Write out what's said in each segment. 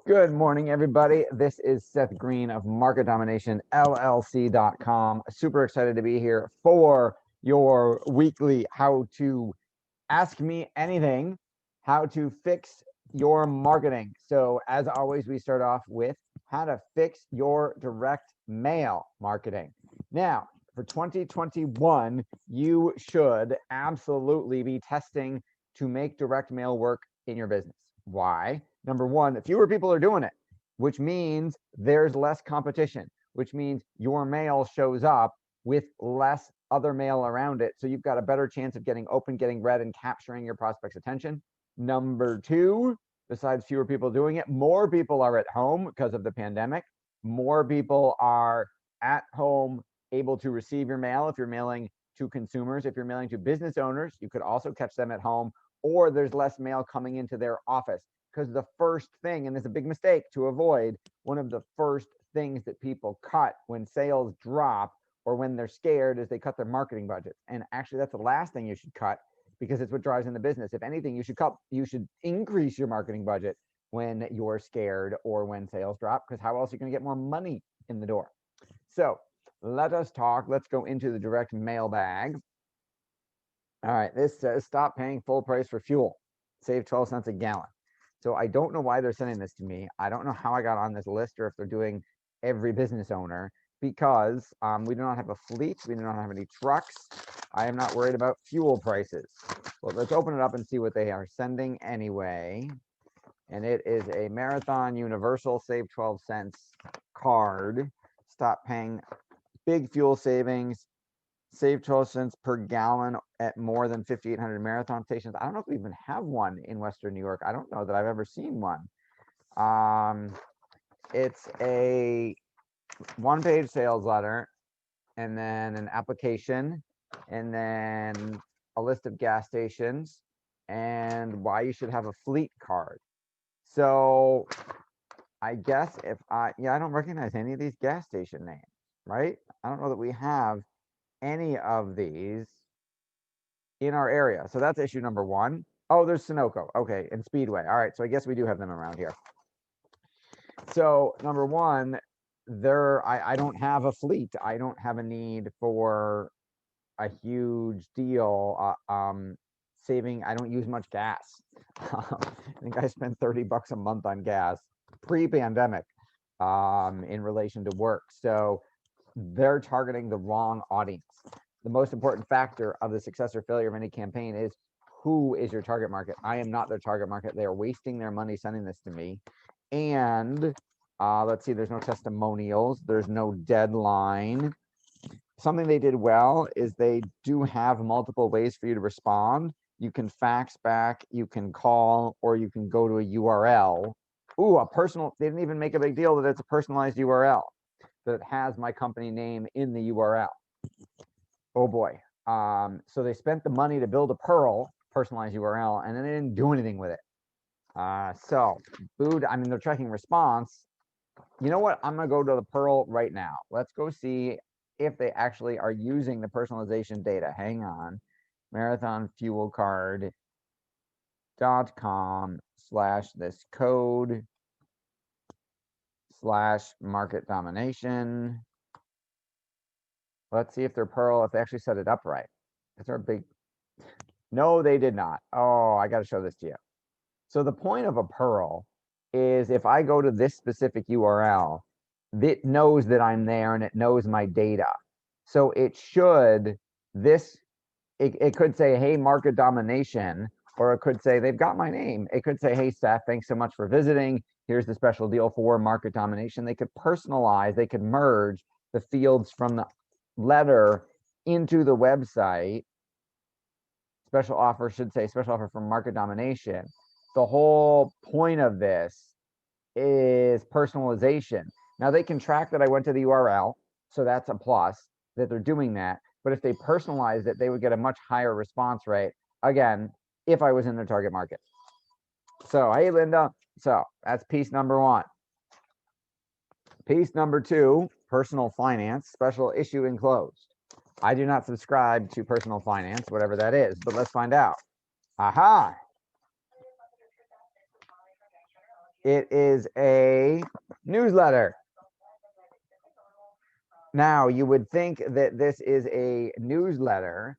Good morning, everybody. This is Seth Green of Market Domination LLC.com. Super excited to be here for your weekly how to ask me anything, how to fix your marketing. So, as always, we start off with how to fix your direct mail marketing. Now, for 2021, you should absolutely be testing to make direct mail work in your business. Why? Number one, fewer people are doing it, which means there's less competition, which means your mail shows up with less other mail around it. So you've got a better chance of getting open, getting read, and capturing your prospect's attention. Number two, besides fewer people doing it, more people are at home because of the pandemic. More people are at home able to receive your mail. If you're mailing to consumers, if you're mailing to business owners, you could also catch them at home, or there's less mail coming into their office. Because the first thing, and it's a big mistake to avoid, one of the first things that people cut when sales drop or when they're scared is they cut their marketing budgets. And actually, that's the last thing you should cut, because it's what drives in the business. If anything, you should increase your marketing budget when you're scared or when sales drop, because how else are you going to get more money in the door? So let us talk. Let's go into the direct mail bag. All right, this says stop paying full price for fuel, save 12 cents a gallon. So I don't know why they're sending this to me. I don't know how I got on this list, or if they're doing every business owner, because we do not have a fleet. We do not have any trucks. I am not worried about fuel prices. Well, let's open it up and see what they are sending anyway. And it is a Marathon Universal Save 12 Cents card. Stop paying big fuel savings. Save 12 cents per gallon at more than 5,800 marathon stations. I don't know if we even have one in Western New York. I don't know that I've ever seen one. It's a one-page sales letter, and then an application, and then a list of gas stations, and why you should have a fleet card. So I guess I don't recognize any of these gas station names, right? I don't know that we have any of these in our area. So that's issue number one. Oh, there's Sunoco. Okay, and Speedway. All right, so I guess we do have them around here. So number one, I don't have a fleet. I don't have a need for a huge deal saving. I don't use much gas. I think I spend $30 a month on gas pre-pandemic in relation to work. So they're targeting the wrong audience. The most important factor of the success or failure of any campaign is who is your target market. I am not their target market. They are wasting their money sending this to me. And let's see, there's no testimonials. There's no deadline. Something they did well is they do have multiple ways for you to respond. You can fax back, you can call, or you can go to a URL. Ooh, they didn't even make a big deal that it's a personalized URL, that it has my company name in the URL. Oh boy. So they spent the money to build a personalized URL, and then they didn't do anything with it. So they're checking response. You know what? I'm gonna go to the Pearl right now. Let's go see if they actually are using the personalization data. Hang on. marathonfuelcard.com/this code /market domination. Let's see if they're Pearl, if they actually set it up right. Is there a big... No, they did not. Oh, I got to show this to you. So the point of a Pearl is if I go to this specific URL, it knows that I'm there and it knows my data. So it should, it could say, hey, market domination, or it could say, they've got my name. It could say, hey, Seth, thanks so much for visiting. Here's the special deal for market domination. They could personalize, they could merge the fields from the letter into the website. Special offer should say special offer for market domination. The whole point of this is personalization. Now they can track that I went to the URL, so that's a plus that they're doing that. But if they personalized it, they would get a much higher response rate. Again, if I was in their target market. So, hey, Linda. So that's piece number one. Piece number two, personal finance, special issue enclosed. I do not subscribe to personal finance, whatever that is, but let's find out. Aha. It is a newsletter. Now, you would think that this is a newsletter,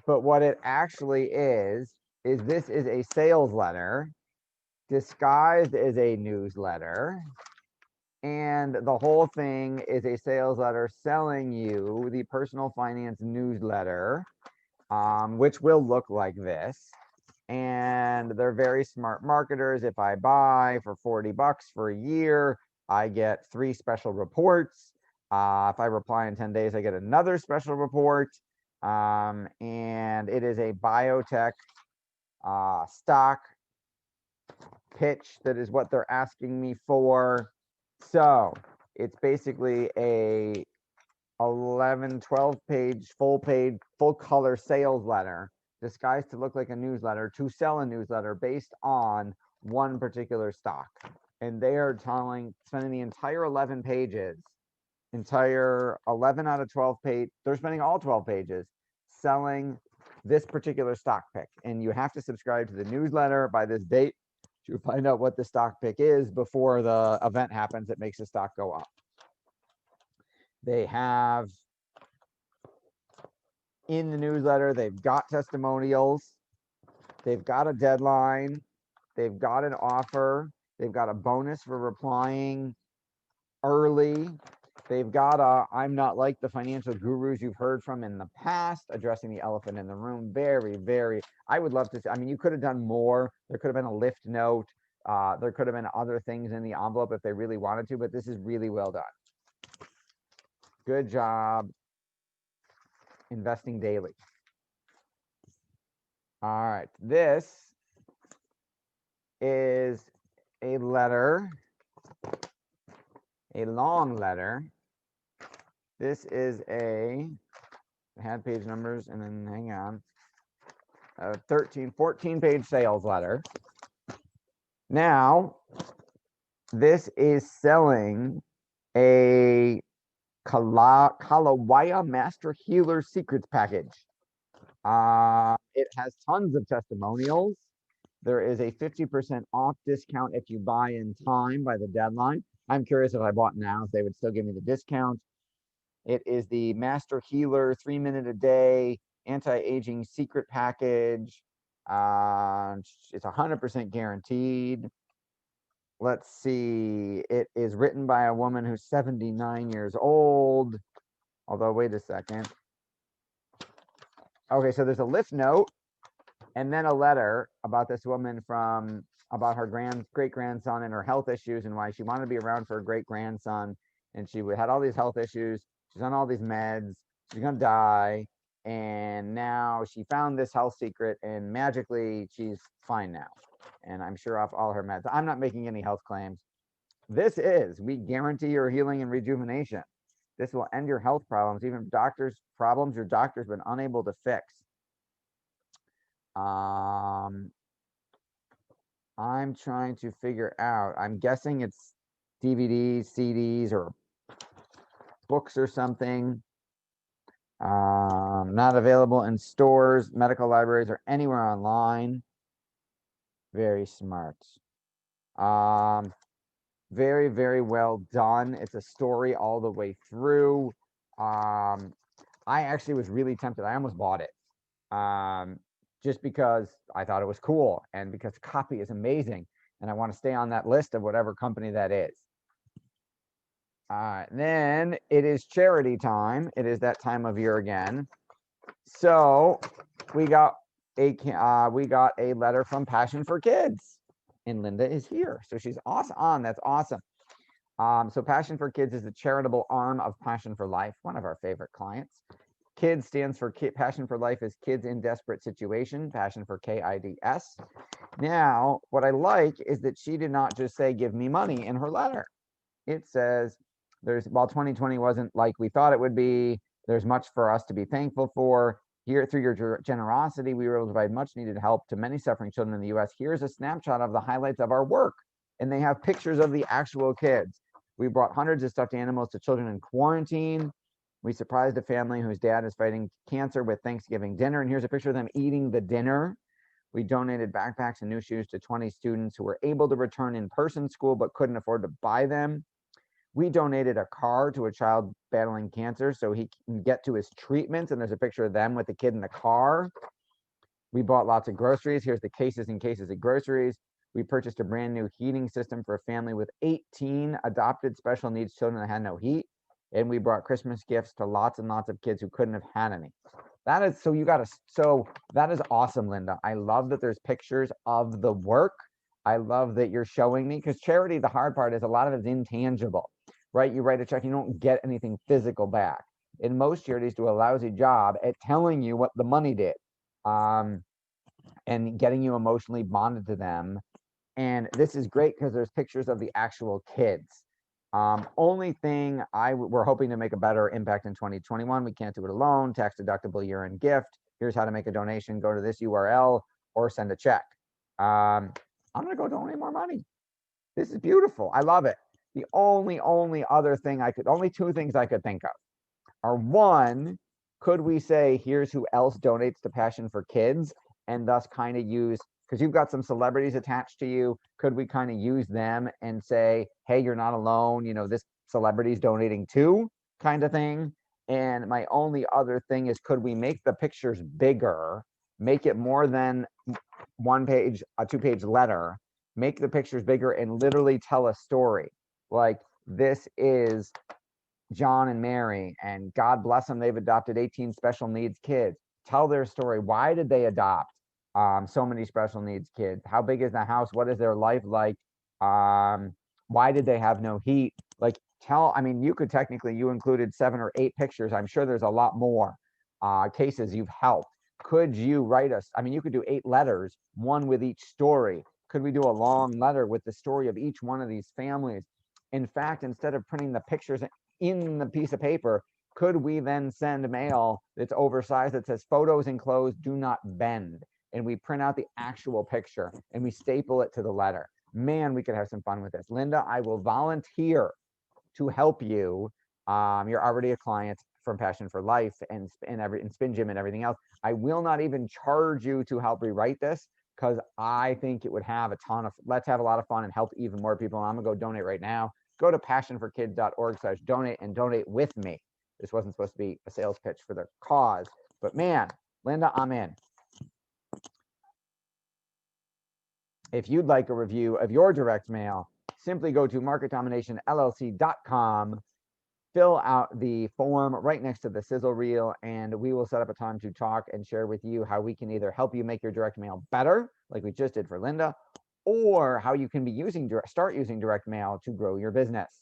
but what it actually is this is a sales letter disguised as a newsletter. And the whole thing is a sales letter selling you the personal finance newsletter, which will look like this. And they're very smart marketers. If I buy for 40 bucks for a year, I get 3 special reports. If I reply in 10 days, I get another special report. And it is a biotech stock pitch. That is what they're asking me for. So it's basically a 11, 12 page, full color sales letter disguised to look like a newsletter to sell a newsletter based on one particular stock. And they are spending the entire 11 pages, entire 11 out of 12 page, they're spending all 12 pages selling this particular stock pick. And you have to subscribe to the newsletter by this date to find out what the stock pick is before the event happens that makes the stock go up. They have in the newsletter, they've got testimonials, they've got a deadline, they've got an offer, they've got a bonus for replying early, they've got a I'm not like the financial gurus you've heard from in the past, addressing the elephant in the room. Very, very, I would love to see, I mean, you could have done more. There could have been a lift note. There could have been other things in the envelope if they really wanted to, but this is really well done. Good job. Investing daily. All right, this is a letter, a long letter. This is I had page numbers and then hang on, a 14 page sales letter. Now, this is selling a Kalawaya Master Healer Secrets package. It has tons of testimonials. There is a 50% off discount if you buy in time by the deadline. I'm curious if I bought now, if they would still give me the discount. It is the Master Healer 3-minute a day anti-aging secret package. It's 100% guaranteed. Let's see. It is written by a woman who's 79 years old. Although, wait a second. Okay, so there's a lift note and then a letter about this woman about her great-grandson and her health issues and why she wanted to be around for her great-grandson. And she had all these health issues. She's on all these meds. She's going to die. And now she found this health secret and magically she's fine now. And I'm sure off all her meds. I'm not making any health claims. We guarantee your healing and rejuvenation. This will end your health problems, even problems your doctor's been unable to fix. I'm trying to figure out, I'm guessing it's DVDs, CDs, or books or something. Not available in stores, medical libraries, or anywhere online. Very smart. Very, very well done. It's a story all the way through. I actually was really tempted. I almost bought it. Just because I thought it was cool and because copy is amazing and I want to stay on that list of whatever company that is. Then it is charity time. It is that time of year again. So we got a letter from Passion for Kids, and Linda is here. So she's awesome. That's awesome. So Passion for Kids is the charitable arm of Passion for Life, one of our favorite clients. KIDS stands for Passion for Life is Kids in Desperate Situation, Passion for KIDS. Now, what I like is that she did not just say, give me money in her letter. It says, while 2020 wasn't like we thought it would be, there's much for us to be thankful for. Here, through your generosity, we were able to provide much needed help to many suffering children in the US. Here's a snapshot of the highlights of our work. And they have pictures of the actual kids. We brought hundreds of stuffed animals to children in quarantine. We surprised a family whose dad is fighting cancer with Thanksgiving dinner. And here's a picture of them eating the dinner. We donated backpacks and new shoes to 20 students who were able to return in-person school but couldn't afford to buy them. We donated a car to a child battling cancer so he can get to his treatments, and there's a picture of them with the kid in the car. We bought lots of groceries. Here's the cases and cases of groceries. We purchased a brand new heating system for a family with 18 adopted special needs children that had no heat. And we brought Christmas gifts to lots and lots of kids who couldn't have had any. That is, so that is awesome, Linda. I love that there's pictures of the work. I love that you're showing me, because charity, the hard part is a lot of it's intangible, right? You write a check, you don't get anything physical back. And most charities do a lousy job at telling you what the money did, and getting you emotionally bonded to them. And this is great because there's pictures of the actual kids. Only thing we're hoping to make a better impact in 2021. We can't do it alone. Tax deductible year-end gift. Here's how to make a donation. Go to this URL or send a check. I'm gonna go donate more money. This is beautiful. I love it. The only other thing only two things I could think of are, one, could we say, here's who else donates to Passion for Kids, and thus kind of use, because you've got some celebrities attached to you, could we kind of use them and say, hey, you're not alone, this celebrity's donating too, kind of thing. And my only other thing is, could we make the pictures bigger, make it more than one page, a 2-page letter, make the pictures bigger and literally tell a story. Like, this is John and Mary, and God bless them, they've adopted 18 special needs kids. Tell their story. Why did they adopt so many special needs kids? How big is the house? What is their life like? Why did they have no heat? Like, you could technically, you included 7 or 8 pictures. I'm sure there's a lot more cases you've helped. Could you write us? You could do 8 letters, one with each story. Could we do a long letter with the story of each one of these families? In fact, instead of printing the pictures in the piece of paper, could we then send mail that's oversized that says photos enclosed, do not bend, and we print out the actual picture and we staple it to the letter? Man, we could have some fun with this. Linda, I will volunteer to help you. You're already a client from Passion for Life and Spin Gym and everything else. I will not even charge you to help rewrite this, because I think it would have let's have a lot of fun and help even more people. I'm gonna go donate right now. Go to passionforkids.org/donate and donate with me. This wasn't supposed to be a sales pitch for the cause, but man, Linda, I'm in. If you'd like a review of your direct mail, simply go to marketdominationllc.com, fill out the form right next to the sizzle reel, and we will set up a time to talk and share with you how we can either help you make your direct mail better, like we just did for Linda, or how you can be start using direct mail to grow your business.